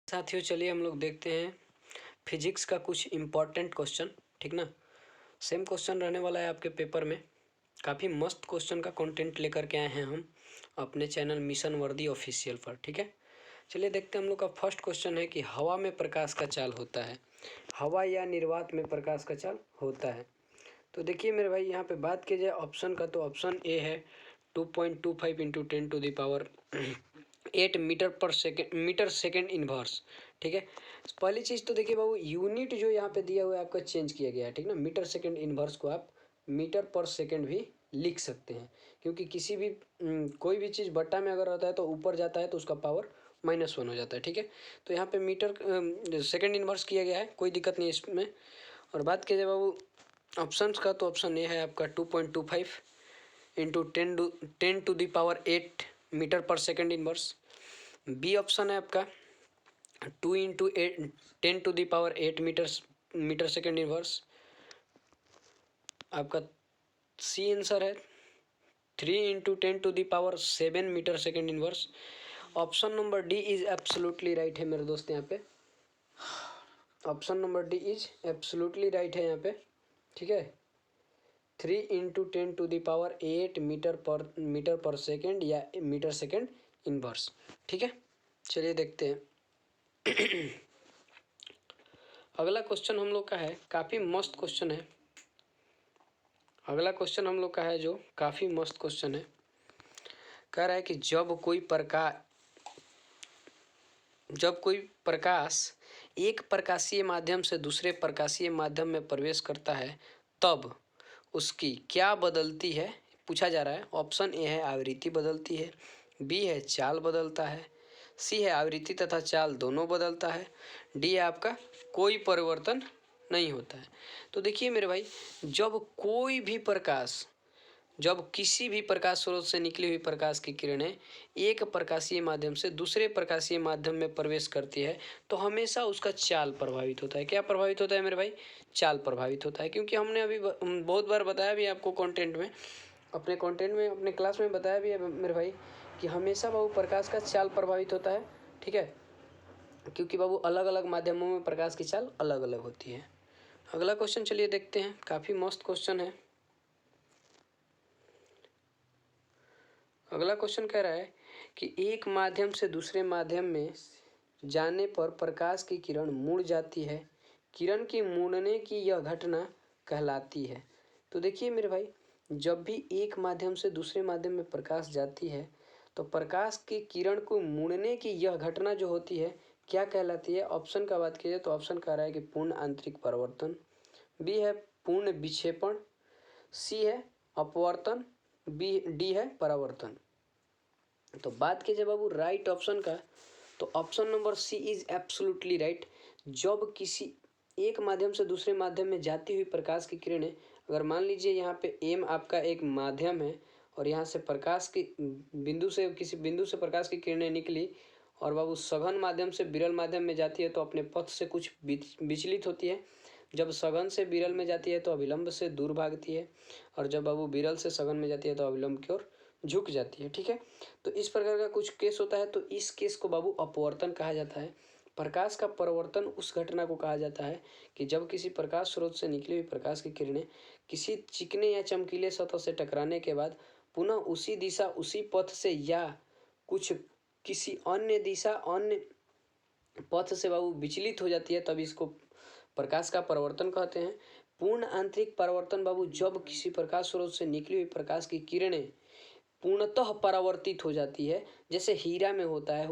साथियों चलिए हम लोग देखते हैं फिजिक्स का कुछ इम्पोर्टेंट क्वेश्चन। ठीक ना, सेम क्वेश्चन रहने वाला है आपके पेपर में। काफ़ी मस्त क्वेश्चन का कंटेंट लेकर के आए हैं हम अपने चैनल मिशन वर्दी ऑफिशियल पर। ठीक है, चलिए देखते हैं। हम लोग का फर्स्ट क्वेश्चन है कि हवा में प्रकाश का चाल होता है। हवा या निर्वात में प्रकाश का चाल होता है। तो देखिए मेरे भाई, यहाँ पे बात की जाए ऑप्शन का, तो ऑप्शन ए है 2.25 इंटू 10⁸ मीटर सेकेंड इनवर्स। ठीक है, पहली चीज़ तो देखिए बाबू, यूनिट जो यहाँ पे दिया हुआ है आपका चेंज किया गया है। ठीक ना, मीटर सेकेंड इनवर्स को आप मीटर पर सेकेंड भी लिख सकते हैं, क्योंकि किसी भी कोई भी चीज़ बट्टा में अगर रहता है तो ऊपर जाता है तो उसका पावर -1 हो जाता है। ठीक है, तो यहाँ पे मीटर सेकेंड इनवर्स किया गया है, कोई दिक्कत नहीं इसमें। और बात की जाए बाबू ऑप्शंस का, तो ऑप्शन ए है आपका 2.25 इंटू 10⁸ मीटर पर सेकेंड इनवर्स। बी ऑप्शन है आपका 2 इंटू 10⁸ मीटर सेकेंड इनवर्स। आपका सी आंसर है 3 into 10⁷ metre second inverse. Option number D is absolutely right है मेरे दोस्त। यहाँ पे option number D is absolutely right है यहाँ पे। ठीक है, 3 इंटू 10⁸ मीटर पर सेकेंड या मीटर सेकेंड इनवर्स। ठीक है, चलिए देखते हैं। अगला क्वेश्चन हम लोग का है, काफ़ी मस्त क्वेश्चन है। अगला क्वेश्चन हम लोग का है जो काफ़ी मस्त क्वेश्चन है। कह रहा है कि जब कोई प्रकाश एक प्रकाशीय माध्यम से दूसरे प्रकाशीय माध्यम में प्रवेश करता है तब उसकी क्या बदलती है, पूछा जा रहा है। ऑप्शन ए है आवृत्ति बदलती है, बी है चाल बदलता है, सी है आवृत्ति तथा चाल दोनों बदलता है, डी है आपका कोई परिवर्तन नहीं होता है। तो देखिए मेरे भाई, जब किसी भी प्रकाश स्रोत से निकली हुई प्रकाश की किरणें एक प्रकाशीय माध्यम से दूसरे प्रकाशीय माध्यम में प्रवेश करती है तो हमेशा उसका चाल प्रभावित होता है। क्या प्रभावित होता है मेरे भाई? चाल प्रभावित होता है। क्योंकि हमने अभी बहुत बार बताया भी आपको कंटेंट में अपने क्लास में बताया भी है मेरे भाई कि हमेशा बाबू प्रकाश का चाल प्रभावित होता है। ठीक है, क्योंकि बाबू अलग अलग माध्यमों में प्रकाश की चाल अलग अलग होती है। अगला क्वेश्चन चलिए देखते हैं, काफ़ी मस्त क्वेश्चन है। अगला क्वेश्चन कह रहा है कि एक माध्यम से दूसरे माध्यम में जाने पर प्रकाश की किरण मुड़ जाती है। किरण की मुड़ने की यह घटना कहलाती है। तो देखिए मेरे भाई, जब भी एक माध्यम से दूसरे माध्यम में प्रकाश जाती है तो प्रकाश की किरण को मुड़ने की यह घटना जो होती है क्या कहलाती है? ऑप्शन का बात कीजिए तो ऑप्शन कह रहा है कि पूर्ण आंतरिक परावर्तन, बी है पूर्ण विक्षेपण, सी है अपवर्तन, डी है परावर्तन। तो बात कीजिए बाबू राइट ऑप्शन का, तो option number C is absolutely right. जब किसी एक माध्यम से दूसरे माध्यम में जाती हुई प्रकाश की किरणें, अगर मान लीजिए यहाँ पे एम आपका एक माध्यम है और यहाँ से प्रकाश की किसी बिंदु से प्रकाश की किरणें निकली और बाबू सघन माध्यम से विरल माध्यम में जाती है तो अपने पथ से कुछ विचलित होती है। जब सघन से विरल में जाती है तो अभिलंब से दूर भागती है, और जब बाबू विरल से सघन में जाती है तो अभिलंब की ओर झुक जाती है। ठीक है, तो इस प्रकार का कुछ केस होता है, तो इस केस को बाबू अपवर्तन कहा जाता है। प्रकाश का परावर्तन उस घटना को कहा जाता है कि जब किसी प्रकाश स्रोत से निकली हुई प्रकाश की किरणें किसी चिकने या चमकीले सतह से टकराने के बाद पुनः उसी दिशा उसी पथ से या कुछ किसी अन्य पथ से बाबू विचलित हो जाती है, तब इसको प्रकाश का परावर्तन कहते हैं। पूर्ण आंतरिक परावर्तन बाबू जब किसी प्रकाश स्रोत से निकली हुई प्रकाश की किरणें पूर्णतः परावर्तित हो जाती है, जैसे हीरा में होता है।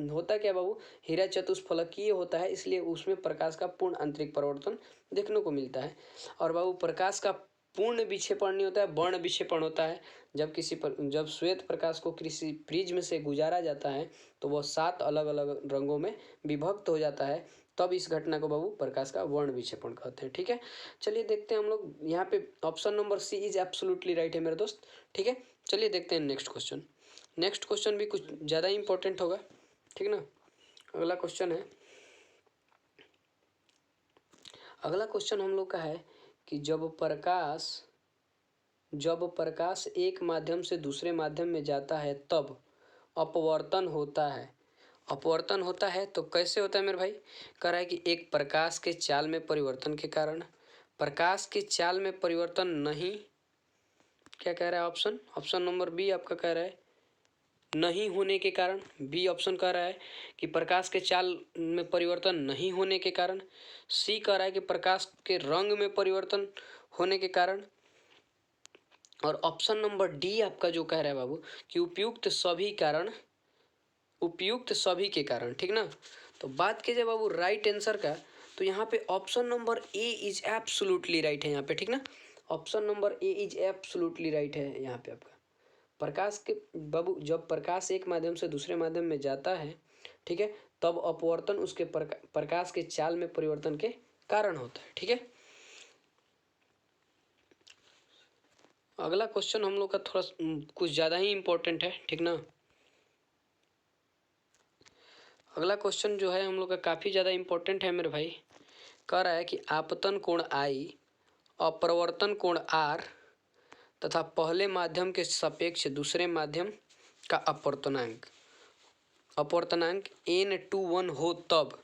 होता क्या बाबू, हीरा चतुष्फलकीय होता है, इसलिए उसमें प्रकाश का पूर्ण आंतरिक परावर्तन देखने को मिलता है। और बाबू प्रकाश का पूर्ण विक्षेपण नहीं होता है, वर्ण विक्षेपण होता है। जब श्वेत प्रकाश को किसी प्रिज्म से गुजारा जाता है तो वह 7 अलग अलग रंगों में विभक्त हो जाता है, तब इस घटना को बाबू प्रकाश का वर्ण विक्षेपण कहते हैं। ठीक है, चलिए देखते हैं हम लोग यहाँ पे option number C is absolutely right है मेरे दोस्त। ठीक है, चलिए देखते हैं नेक्स्ट क्वेश्चन। नेक्स्ट क्वेश्चन भी कुछ ज़्यादा इंपॉर्टेंट होगा। ठीक ना, अगला क्वेश्चन हम लोग का है कि जब प्रकाश एक माध्यम से दूसरे माध्यम में जाता है तब अपवर्तन होता है। अपवर्तन होता है तो कैसे होता है मेरे भाई? कह रहा है कि एक प्रकाश के चाल में परिवर्तन के कारण, प्रकाश के चाल में परिवर्तन नहीं, क्या कह रहा है ऑप्शन नंबर बी आपका कह रहा है नहीं होने के कारण। बी ऑप्शन कह रहा है कि प्रकाश के चाल में परिवर्तन नहीं होने के कारण। सी कह रहा है कि प्रकाश के रंग में परिवर्तन होने के कारण। और ऑप्शन नंबर डी आपका जो कह रहा है बाबू कि उपयुक्त सभी के कारण, ठीक ना। तो बात कीजिए बाबू राइट आंसर का, तो यहाँ पे option number A is absolutely right है यहाँ पे, ठीक ना। Option number A is absolutely right है यहाँ पे आपका। प्रकाश के बाबू जब प्रकाश एक माध्यम से दूसरे माध्यम में जाता है, ठीक है, तब अपवर्तन उसके प्रकाश के चाल में परिवर्तन के कारण होता है, ठीक है। अगला क्वेश्चन हम लोग का थोड़ा कुछ ज़्यादा ही इम्पोर्टेंट है, ठीक ना। अगला क्वेश्चन जो है हम लोग का काफ़ी ज़्यादा इम्पोर्टेंट है मेरे भाई। कह रहा है कि आपतन कोण I, अपवर्तन कोण R तथा पहले माध्यम के सापेक्ष दूसरे माध्यम का अपवर्तनांक n/1 हो तब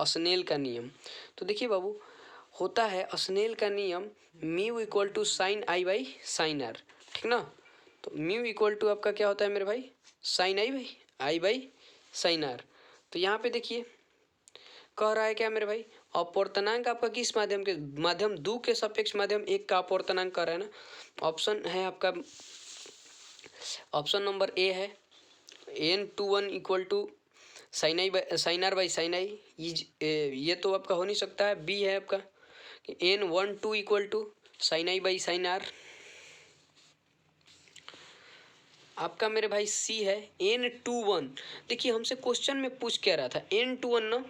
स्नेल का नियम। तो देखिए बाबू, होता है स्नेल का नियम mu equal to sine i by sine r, ठीक ना। तो म्यू इक्वल टू आपका क्या होता है मेरे भाई? Sine i by sine r. तो यहाँ पे देखिए कह रहा है क्या मेरे भाई? अपवर्तनांक आपका किस माध्यम दो के सापेक्ष माध्यम एक का अपवर्तनांक कर रहा है ना। ऑप्शन है आपका, ऑप्शन नंबर ए है n/1 equal to sine R by sine I, ये तो आपका हो नहीं सकता है। बी है आपका n/2 equal to sine i by sine r. आपका मेरे भाई सी है n/1। देखिए हमसे क्वेश्चन में पूछ क्या रहा था, n/1 ना,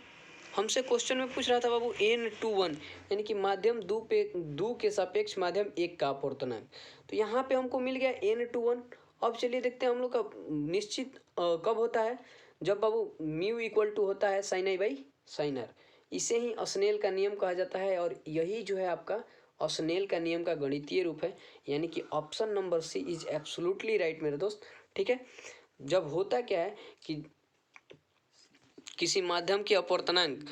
हमसे क्वेश्चन में पूछ रहा था बाबू n/1, यानी कि माध्यम दो के सापेक्ष माध्यम एक का अपवर्तनांक। तो यहाँ पे हमको मिल गया n/1। अब चलिए देखते हैं हम लोग का निश्चित कब होता है, जब बाबू म्यू इक्वल टू होता है sine i by sine r. इसे ही स्नेल का नियम कहा जाता है और यही जो है आपका स्नेल का नियम का गणितीय रूप है, यानी कि option number C is absolutely right मेरे दोस्त, ठीक है। जब होता क्या है कि किसी माध्यम के अपवर्तनांक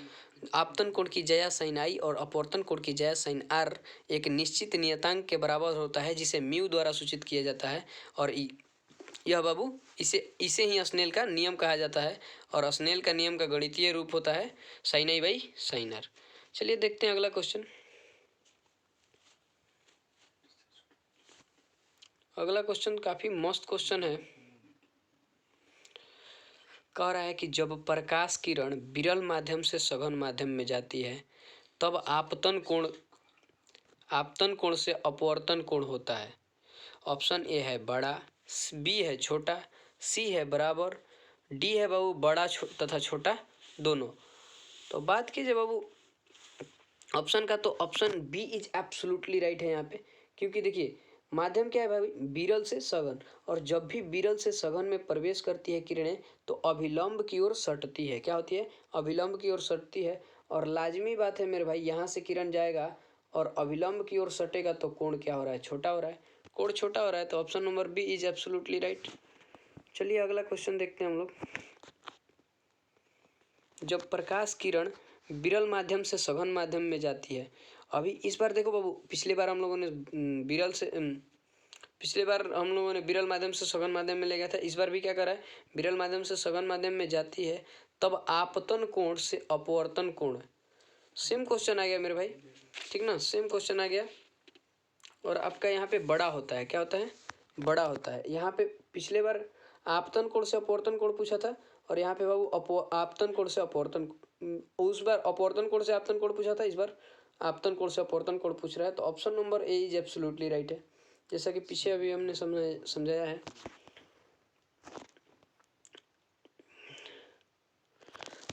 आपतन कोण की ज्या साइन आई और अपवर्तन कोण की ज्या साइन आर एक निश्चित नियतांक के बराबर होता है, जिसे म्यू द्वारा सूचित किया जाता है। और यह बाबू इसे ही स्नेल का नियम कहा जाता है और स्नेल का नियम का गणितीय रूप होता है sine i by sine r. चलिए देखते हैं अगला क्वेश्चन। अगला क्वेश्चन काफ़ी मस्त क्वेश्चन है। कह रहा है कि जब प्रकाश किरण विरल माध्यम से सघन माध्यम में जाती है तब आपतन कोण से अपवर्तन कोण होता है। ऑप्शन ए है बड़ा, बी है छोटा, सी है बराबर, डी है बाबू बड़ा तथा छोटा दोनों। तो बात कीजिए बाबू ऑप्शन का, तो option B is absolutely right है यहाँ पे। क्योंकि देखिए माध्यम क्या है भाई? विरल से सघन, और जब भी विरल से सघन में प्रवेश करती है किरणें तो अभिलंब की ओर सटती है। क्या होती है? अभिलंब की ओर सटती है। और लाजमी बात है मेरे भाई, यहाँ से किरण जाएगा और अभिलंब की ओर सटेगा तो कोण क्या हो रहा है? छोटा हो रहा है, कोण छोटा हो रहा है। तो option number B is absolutely right. चलिए अगला क्वेश्चन देखते हैं हम लोग। जब प्रकाश किरण विरल माध्यम से सघन माध्यम में जाती है, अभी इस बार देखो बाबू, पिछली बार हम लोगों ने विरल माध्यम से सघन माध्यम में ले गया था। इस बार भी क्या करा है? विरल माध्यम से सघन माध्यम में जाती है तब आपतन कोण से अपवर्तन कोण। सेम क्वेश्चन आ गया मेरे भाई, ठीक ना, सेम क्वेश्चन आ गया। और आपका यहाँ पे बड़ा होता है, क्या होता है? बड़ा होता है। यहाँ पे पिछले बार आपतन कोण से अपवर्तन कोण पूछा था और यहाँ पे बाबू आपतन कोण से अपवर्तन, उस बार अपवर्तन कोण से आपतन कोण पूछा था, इस बार आपतन कोण से अपवर्तन कोण पूछ रहा है। तो option number A is absolutely right है, जैसा कि पीछे अभी हमने समझाया है।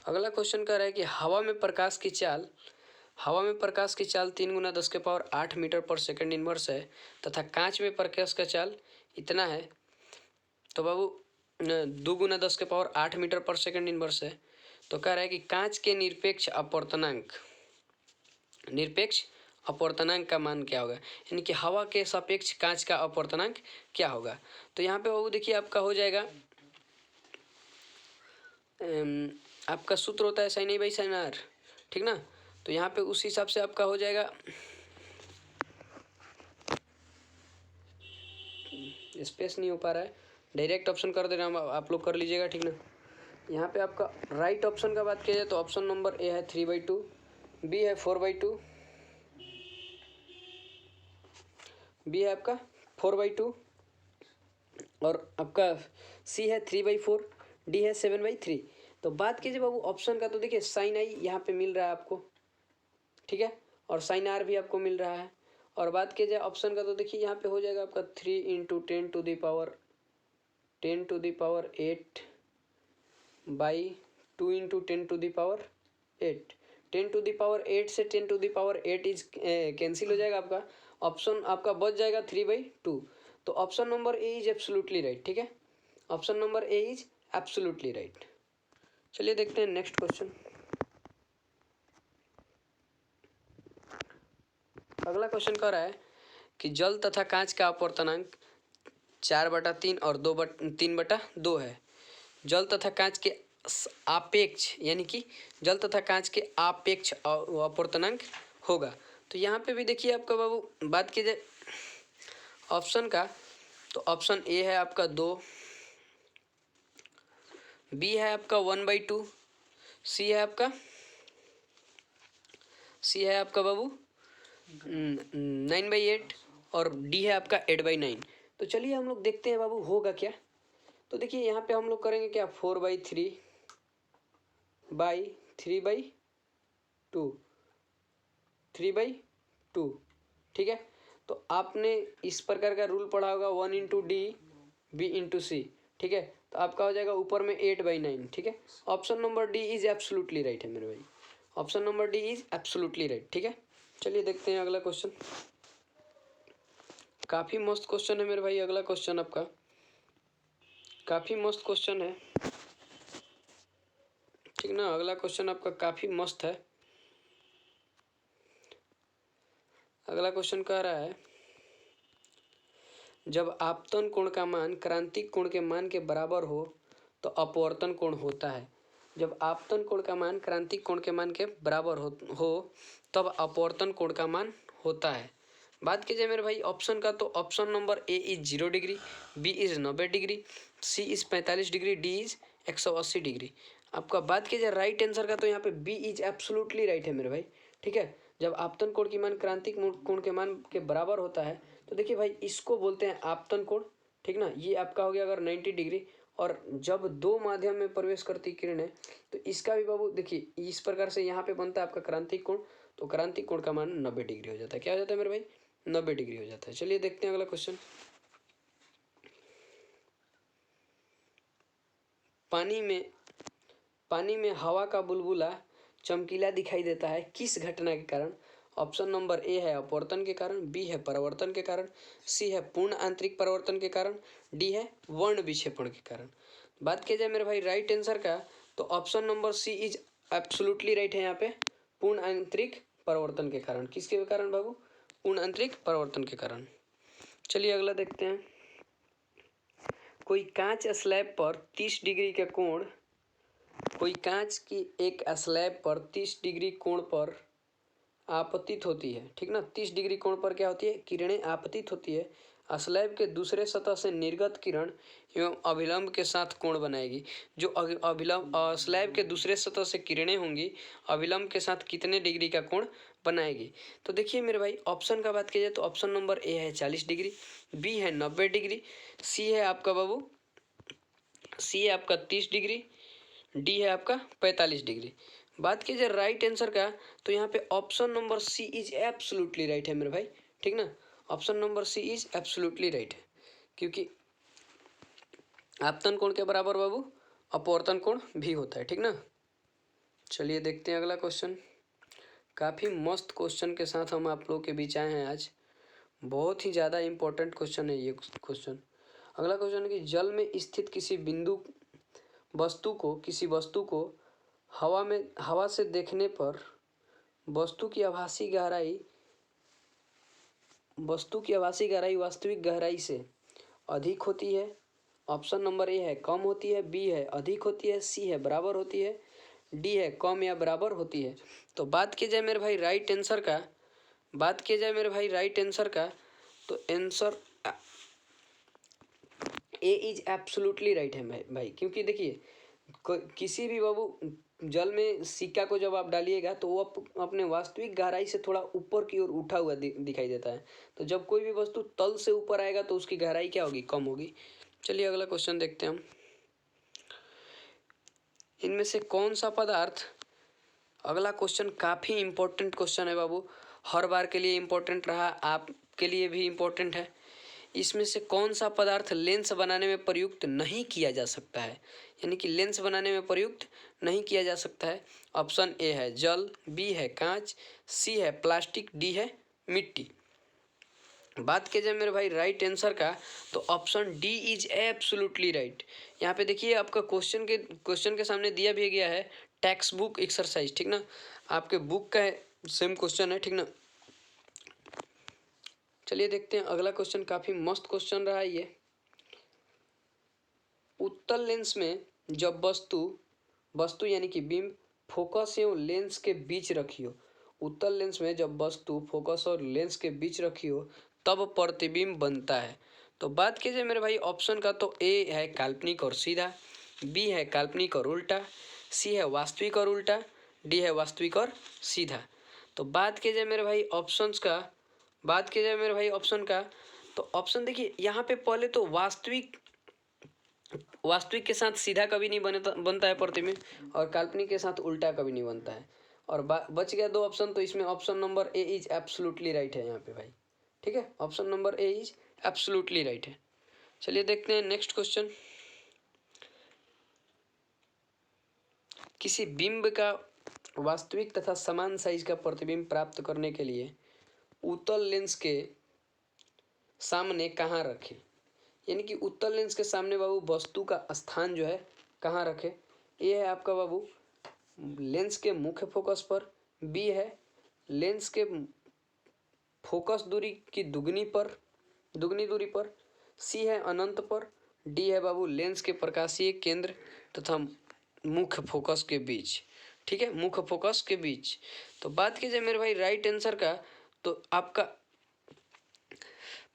अगला क्वेश्चन कह रहा है कि हवा में प्रकाश की चाल 3 × 10⁸ मीटर पर सेकंड इनवर्स है तथा कांच में प्रकाश का चाल इतना है। तो बाबू 2 × 10⁸ मीटर पर सेकंड इनवर्स है। तो कह रहा है कि कांच के निरपेक्ष अपवर्तनांक का मान क्या होगा, यानी कि हवा के सापेक्ष कांच का अपवर्तनांक क्या होगा। तो यहाँ पे बाबू देखिए आपका हो जाएगा आपका सूत्र होता है sine A by sine r, ठीक ना। तो यहाँ पे उस हिसाब से आपका हो जाएगा, स्पेस नहीं हो पा रहा है, डायरेक्ट ऑप्शन कर दे रहा हूँ, आप लोग कर लीजिएगा, ठीक ना। यहाँ पे आपका राइट ऑप्शन का बात किया जाए तो ऑप्शन नंबर ए है 3/2, बी है 4/2, बी है आपका 4/2 और आपका सी है 3/4, डी है 7/3। तो बात कीजिए बाबू ऑप्शन का, तो देखिए साइन आई यहाँ पे मिल रहा है आपको, ठीक है, और साइन आर भी आपको मिल रहा है। और बात की जाए ऑप्शन का, तो देखिए यहाँ पे हो जाएगा आपका 3 × 10⁸ बाई 2 × 10⁸ 10⁸ से 10⁸ इज कैंसिल हो जाएगा आपका, ऑप्शन आपका बच जाएगा 3/2। तो option number A is absolutely right, ठीक है, option number A is absolutely right. चलिए देखते हैं नेक्स्ट क्वेश्चन। अगला क्वेश्चन कह रहा है कि जल तथा कांच का अपवर्तनांक 4/3 और 3/2 है। जल तथा कांच के आपेक्ष यानी कि जल तथा कांच के आपेक्ष अपवर्तनांक होगा। तो यहाँ पे भी देखिए आपका बाबू बात की जाए ऑप्शन का, तो ऑप्शन ए है आपका 2, बी है आपका 1/2, सी है आपका बाबू 9/8 और डी है आपका 8/9। तो चलिए हम लोग देखते हैं बाबू होगा क्या। तो देखिए यहाँ पे हम लोग करेंगे क्या, 4/3/3/2, 3/2, ठीक है। तो आपने इस प्रकार का रूल पढ़ा होगा 1 × डी बी × सी, ठीक है। तो आपका हो जाएगा ऊपर में 8/9, ठीक है। Option number D is absolutely right है मेरे भाई, option number D is absolutely right, ठीक है। चलिए देखते हैं अगला क्वेश्चन। काफ़ी मस्त क्वेश्चन है मेरे भाई, अगला क्वेश्चन आपका काफ़ी मस्त क्वेश्चन है, ठीक ना। अगला क्वेश्चन आपका काफ़ी मस्त है। अगला क्वेश्चन कह रहा है जब आपतन कोण का मान क्रांतिक कोण के मान के बराबर हो तो अपवर्तन कोण होता है। जब आपतन कोण का मान क्रांतिक कोण के मान के बराबर हो तब अपवर्तन कोण का मान होता है। बात कीजिए मेरे भाई ऑप्शन का, तो option number A is 0 degree, B is 90 degree, C is 45 degree, D is 180 degree. आपका बात कीजिए राइट आंसर का, तो यहाँ पे बी इज एब्सोल्युटली राइट है मेरे भाई, ठीक है। जब आपतन कोण की मान क्रांतिक कोण के मान के बराबर होता है तो देखिए भाई इसको बोलते हैं आपतन कोण, ठीक ना। ये आपका हो गया अगर 90 डिग्री, और जब दो माध्यम में प्रवेश करती किरणें तो इसका भी बाबू देखिए इस प्रकार से यहाँ पे बनता है आपका क्रांतिक कोण, तो क्रांतिक कोण का मान 90 डिग्री हो जाता है। क्या हो जाता है मेरे भाई, 90 डिग्री हो जाता है। चलिए देखते हैं अगला क्वेश्चन। पानी में हवा का बुलबुला चमकीला दिखाई देता है किस घटना के कारण। ऑप्शन नंबर ए है अपवर्तन के कारण, बी है परावर्तन के कारण, सी है पूर्ण आंतरिक परावर्तन के कारण, डी है वर्ण विक्षेपण के कारण। बात की जाए मेरे भाई राइट आंसर का, तो option number C is absolutely right है यहाँ पे, पूर्ण आंतरिक परावर्तन के कारण। किसके कारण बाबू, पूर्ण आंतरिक परावर्तन के कारण। चलिए अगला देखते हैं। कोई कांच स्लैब पर 30 डिग्री का कोण कोई कांच की एक स्लैब पर 30 डिग्री कोण पर आपतित होती है, ठीक ना। 30 डिग्री कोण पर क्या होती है, किरणें आपतित होती है। स्लैब के दूसरे सतह से निर्गत किरण एवं अभिलंब के साथ कोण बनाएगी। जो अभिलंब स्लैब के दूसरे सतह से किरणें होंगी अभिलंब के साथ कितने डिग्री का कोण बनाएगी। तो देखिए मेरे भाई ऑप्शन का बात की जाए तो ऑप्शन नंबर ए है 40 डिग्री, बी है 90 डिग्री, सी है आपका बाबू 30 डिग्री, डी है आपका 45 डिग्री। बात कीजिए राइट आंसर का, तो यहाँ पे option number C is absolutely right है मेरे भाई, ठीक ना। Option number C is absolutely right है, क्योंकि आपतन कोण के बराबर बाबू अपवर्तन कोण भी होता है, ठीक ना। चलिए देखते हैं अगला क्वेश्चन। काफ़ी मस्त क्वेश्चन के साथ हम आप लोगों के बीच आए हैं आज। बहुत ही ज़्यादा इम्पोर्टेंट क्वेश्चन है ये क्वेश्चन। अगला क्वेश्चन है कि जल में स्थित किसी वस्तु को हवा से देखने पर वस्तु की आभासी गहराई वास्तविक गहराई से अधिक होती है। ऑप्शन नंबर ए है कम होती है, बी है अधिक होती है, सी है बराबर होती है, डी है कम या बराबर होती है। तो बात की जाए मेरे भाई राइट आंसर का, तो answer A is absolutely right है भाई। क्योंकि देखिए किसी भी बाबू जल में सिक्का को जब आप डालिएगा तो वो अपने वास्तविक गहराई से थोड़ा ऊपर की ओर उठा हुआ दिखाई देता है। तो जब कोई भी वस्तु तल से ऊपर आएगा तो उसकी गहराई क्या होगी, कम होगी। चलिए अगला क्वेश्चन देखते हैं हम। इनमें से कौन सा पदार्थ, अगला क्वेश्चन काफ़ी इंपॉर्टेंट क्वेश्चन है बाबू, हर बार के लिए इंपॉर्टेंट रहा, आपके लिए भी इंपॉर्टेंट है। इसमें से कौन सा पदार्थ लेंस बनाने में प्रयुक्त नहीं किया जा सकता है, यानी कि लेंस बनाने में प्रयुक्त नहीं किया जा सकता है। ऑप्शन ए है जल, बी है कांच, सी है प्लास्टिक, डी है मिट्टी। बात की जाए मेरे भाई राइट आंसर का, तो option D is absolutely right. यहाँ पे देखिए आपका क्वेश्चन के सामने दिया भी गया है टेक्स्ट बुक एक्सरसाइज, ठीक ना, आपके बुक का है, सेम क्वेश्चन है, ठीक ना। चलिए देखते हैं अगला क्वेश्चन, काफ़ी मस्त क्वेश्चन रहा है ये। उत्तल लेंस में जब वस्तु यानी कि बिंब फोकस एवं लेंस के बीच रखी हो, उत्तल लेंस में जब वस्तु फोकस और लेंस के बीच रखी हो तब प्रतिबिंब बनता है। तो बात कीजिए मेरे भाई ऑप्शन का, तो ए है काल्पनिक और सीधा, बी है काल्पनिक और उल्टा, सी है वास्तविक और उल्टा, डी है वास्तविक और सीधा। तो बात कीजिए मेरे भाई ऑप्शंस का, तो ऑप्शन देखिए यहाँ पे पहले तो वास्तविक के साथ सीधा कभी नहीं बनता है प्रतिबिंब, और काल्पनिक के साथ उल्टा कभी नहीं बनता है। और बच गया दो ऑप्शन, तो इसमें option number A is absolutely right है यहाँ पे भाई, ठीक है, option number A is absolutely right है। चलिए देखते हैं नेक्स्ट क्वेश्चन। किसी बिंब का वास्तविक तथा समान साइज का प्रतिबिंब प्राप्त करने के लिए उत्तल लेंस के सामने कहाँ रखें, यानी कि उत्तल लेंस के सामने बाबू वस्तु का स्थान जो है कहाँ रखें। ए है आपका बाबू लेंस के मुख्य फोकस पर, बी है लेंस के फोकस दूरी की दुगनी दूरी पर, सी है अनंत पर, डी है बाबू लेंस के प्रकाशीय केंद्र तथा मुख्य फोकस के बीच, ठीक है, मुख्य फोकस के बीच। तो बात की जाए मेरे भाई राइट आंसर का, तो आपका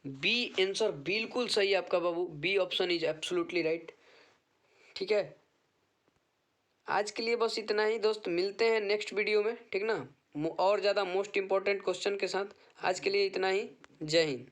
बी आंसर बिल्कुल सही है आपका बाबू, B option is absolutely right, ठीक है। आज के लिए बस इतना ही दोस्त, मिलते हैं नेक्स्ट वीडियो में, ठीक ना, और ज़्यादा मोस्ट इंपॉर्टेंट क्वेश्चन के साथ। आज के लिए इतना ही, जय हिंद।